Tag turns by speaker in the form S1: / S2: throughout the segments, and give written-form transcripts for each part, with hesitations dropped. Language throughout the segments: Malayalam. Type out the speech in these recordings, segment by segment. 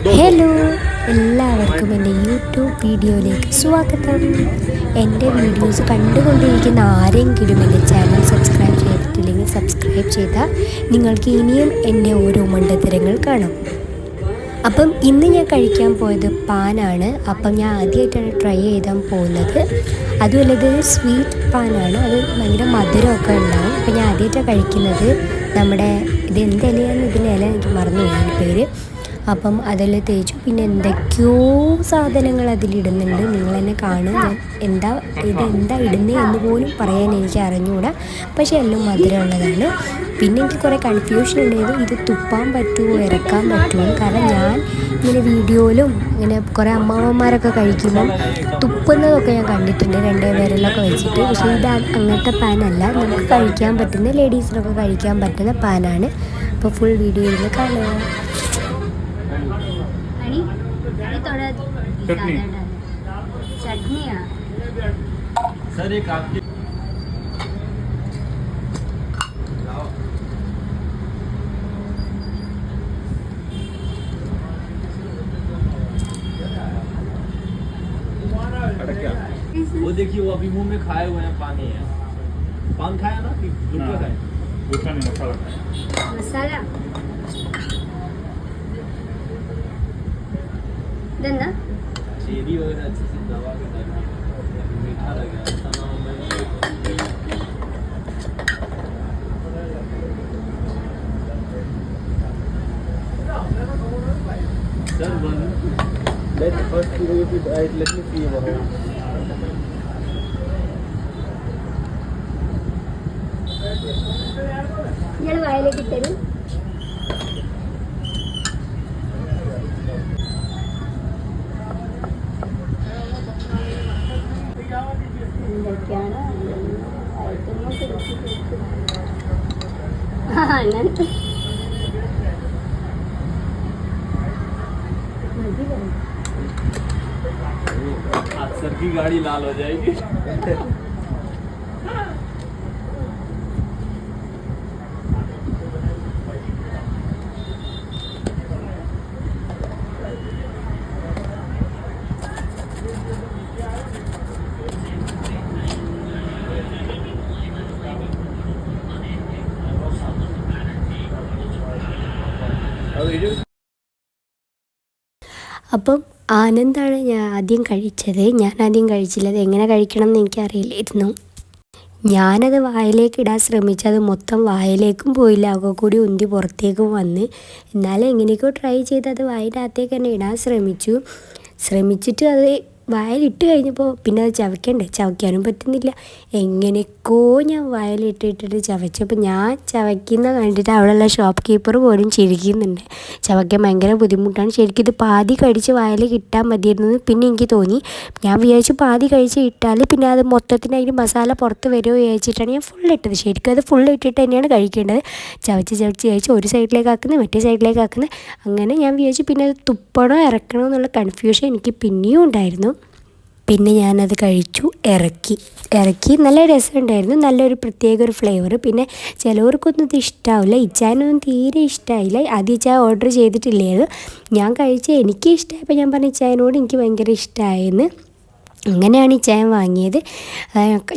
S1: ഹലോ, എല്ലാവർക്കും എൻ്റെ യൂട്യൂബ് വീഡിയോയിലേക്ക് സ്വാഗതം. എൻ്റെ വീഡിയോസ് കണ്ടുകൊണ്ടിരിക്കുന്ന ആരെങ്കിലും എൻ്റെ ചാനൽ സബ്സ്ക്രൈബ് ചെയ്തിട്ടില്ലെങ്കിൽ സബ്സ്ക്രൈബ് ചെയ്താൽ നിങ്ങൾക്ക് ഇനിയും എൻ്റെ ഓരോ മണ്ടത്തരങ്ങൾ കാണാം. അപ്പം ഇന്ന് ഞാൻ കഴിക്കാൻ പോയത് പാനാണ്. അപ്പം ഞാൻ ആദ്യമായിട്ടാണ് ട്രൈ ചെയ്താൻ പോകുന്നത്. അതുപോലെ ഇത് സ്വീറ്റ് പാനാണ്, അത് ഭയങ്കര മധുരമൊക്കെ ഉണ്ടാകും. അപ്പം ഞാൻ ആദ്യമായിട്ടാണ് കഴിക്കുന്നത്. നമ്മുടെ ഇത് എന്ത് ഇലയാണെന്ന് ഇതിൻ്റെ ഇല എനിക്ക് മറന്നു പോയി പേര്. അപ്പം അതിൽ തേച്ചു. പിന്നെ എന്തൊക്കെയോ സാധനങ്ങൾ അതിലിടുന്നുണ്ട്. നിങ്ങൾ തന്നെ കാണുക. ഞാൻ എന്താ ഇടുന്നത് എന്ന് പോലും പറയാൻ എനിക്ക് അറിഞ്ഞുകൂടാ. പക്ഷേ എല്ലാം മധുരമുള്ളതാണ്. പിന്നെ എനിക്ക് കുറേ കൺഫ്യൂഷൻ ഉണ്ടായത് ഇത് തുപ്പാൻ പറ്റുമോ ഇറക്കാൻ പറ്റുമോ. കാരണം ഞാൻ ഇങ്ങനെ വീഡിയോയിലും ഇങ്ങനെ കുറേ അമ്മാവന്മാരൊക്കെ കഴിക്കുമ്പം തുപ്പുന്നതൊക്കെ ഞാൻ കണ്ടിട്ടുണ്ട്, 2 വിരലൊക്കെ വെച്ചിട്ട്. പക്ഷേ ഇത് അങ്ങനത്തെ പാനല്ല, നമുക്ക് കഴിക്കാൻ പറ്റുന്ന, ലേഡീസിനൊക്കെ കഴിക്കാൻ പറ്റുന്ന പാനാണ്. അപ്പോൾ ഫുൾ വീഡിയോ ഇരുന്ന് കാണുക.
S2: सर एक आपकी वो देखिए वो अभी मुंह में खाए हुए हैं, पानी है। पान खाया ना कि गुटखा खाया? गुटखा नहीं, मसाला खाया।
S1: मसाला देना
S2: चेरी वगैरह अच्छे से दबा के डालिए, मीठा लगे ऐसा ना हो। Sir let first let me see about
S1: ഞാൻ വായിലേക്ക് ഇട്ടത്. എന്തൊക്കെയാണ് അങ്ങനത്തെ
S2: सर की गाड़ी लाल हो जाएगी।
S1: അപ്പം ആനന്ദാണ് ഞാൻ ആദ്യം കഴിച്ചത്. ഞാൻ ആദ്യം കഴിച്ചില്ല. അത് എങ്ങനെ കഴിക്കണം എന്ന് എനിക്കറിയില്ലായിരുന്നു. ഞാനത് വായിലേക്ക് ഇടാൻ ശ്രമിച്ചു. അത് മൊത്തം വായിലേക്കും പോയില്ല, ഒക്കെ കൂടി ഉന്തി പുറത്തേക്കും വന്ന്. എന്നാലും എങ്ങനെയൊക്കെയോ ട്രൈ ചെയ്ത് അത് വായിൻ്റെ അകത്തേക്ക് തന്നെ ഇടാൻ ശ്രമിച്ചിട്ട് അത് വായിലിട്ട് കഴിഞ്ഞപ്പോൾ പിന്നെ അത് ചവയ്ക്കാനും പറ്റുന്നില്ല. എങ്ങനെയൊക്കെയോ ഞാൻ വായിലിട്ടിട്ട് ചവച്ചപ്പോൾ ഞാൻ ചവയ്ക്കുന്ന കണ്ടിട്ട് അവിടെയുള്ള ഷോപ്പ് കീപ്പർ പോലും ചിരിക്കുന്നുണ്ട്. ചവയ്ക്കാൻ ഭയങ്കര ബുദ്ധിമുട്ടാണ്. ശരിക്കും ഇത് പാതി കഴിച്ച് വായിൽ കിട്ടാൻ മതിയായിരുന്നു പിന്നെ എനിക്ക് തോന്നി. ഞാൻ വിചാരിച്ചു പാതി കഴിച്ച് ഇട്ടാൽ പിന്നെ അത് മൊത്തത്തിന് അതിന് മസാല പുറത്ത് വരുമോ വിചാരിച്ചിട്ടാണ് ഞാൻ ഫുള്ളിട്ടത്. ശരിക്കും അത് ഫുള്ള് ഇട്ടിട്ട് തന്നെയാണ് കഴിക്കേണ്ടത്. ചവച്ച് ഒരു സൈഡിലേക്ക് ആക്കുന്നത്, മറ്റേ സൈഡിലേക്ക് ആക്കുന്നത്. അങ്ങനെ ഞാൻ വിചാരിച്ചു പിന്നെ അത് തുപ്പണോ ഇറക്കണോ എന്നുള്ള കൺഫ്യൂഷൻ എനിക്ക് പിന്നെയും ഉണ്ടായിരുന്നു. പിന്നെ ഞാനത് കഴിച്ചു, ഇറക്കി നല്ല രസമുണ്ടായിരുന്നു. നല്ലൊരു പ്രത്യേക ഒരു ഫ്ലേവർ. പിന്നെ ചിലവർക്കൊന്നും ഇത് ഇഷ്ടമാവില്ല. ഇച്ചാനൊന്നും തീരെ ഇഷ്ടമായില്ല. ആദ്യം ഇച്ചാൻ ഓർഡർ ചെയ്തിട്ടില്ലായിരുന്നു. ഞാൻ കഴിച്ച് എനിക്ക് ഇഷ്ടമായപ്പോൾ ഞാൻ പറഞ്ഞു ഇച്ചായനോട് എനിക്ക് ഭയങ്കര ഇഷ്ടമായെന്ന്. അങ്ങനെയാണ് ഈ ചായ വാങ്ങിയത്.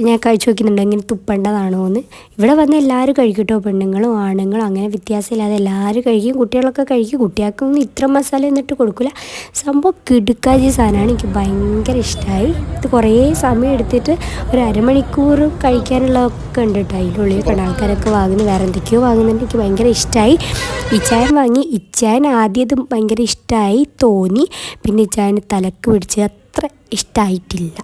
S1: ഞാൻ കഴിച്ച് നോക്കുന്നുണ്ട് ഇങ്ങനെ തുപ്പേണ്ടതാണോ എന്ന്. ഇവിടെ വന്ന് എല്ലാവരും കഴിക്കും കേട്ടോ, പെണ്ണുങ്ങളും ആണുങ്ങളും അങ്ങനെ വ്യത്യാസമില്ലാതെ എല്ലാവരും കഴിക്കും. കുട്ടികളൊക്കെ കഴിക്കും. കുട്ടികൾക്കൊന്നും ഇത്ര മസാല എന്നിട്ട് കൊടുക്കില്ല. സംഭവം കിടുക്കാച്ചി സാധനമാണ്. എനിക്ക് ഭയങ്കര ഇഷ്ടമായി. ഇത് കുറേ സമയം എടുത്തിട്ട് ഒരു അരമണിക്കൂർ കഴിക്കാനുള്ളതൊക്കെ ഉണ്ട് കേട്ടോ. അതിൻ്റെ ഉള്ളിൽ കണ്ട ആൾക്കാരൊക്കെ വാങ്ങുന്നു, വേറെ എന്തൊക്കെയോ വാങ്ങുന്നുണ്ട്. എനിക്ക് ഭയങ്കര ഇഷ്ടമായി. ഇച്ചായൻ വാങ്ങി. ഇച്ചായൻ ആദ്യം ഭയങ്കര ഇഷ്ടമായി തോന്നി. പിന്നെ ഇച്ചായന് തലക്ക് പിടിച്ച് അത്ര ഇഷ്ടമായിട്ടില്ല.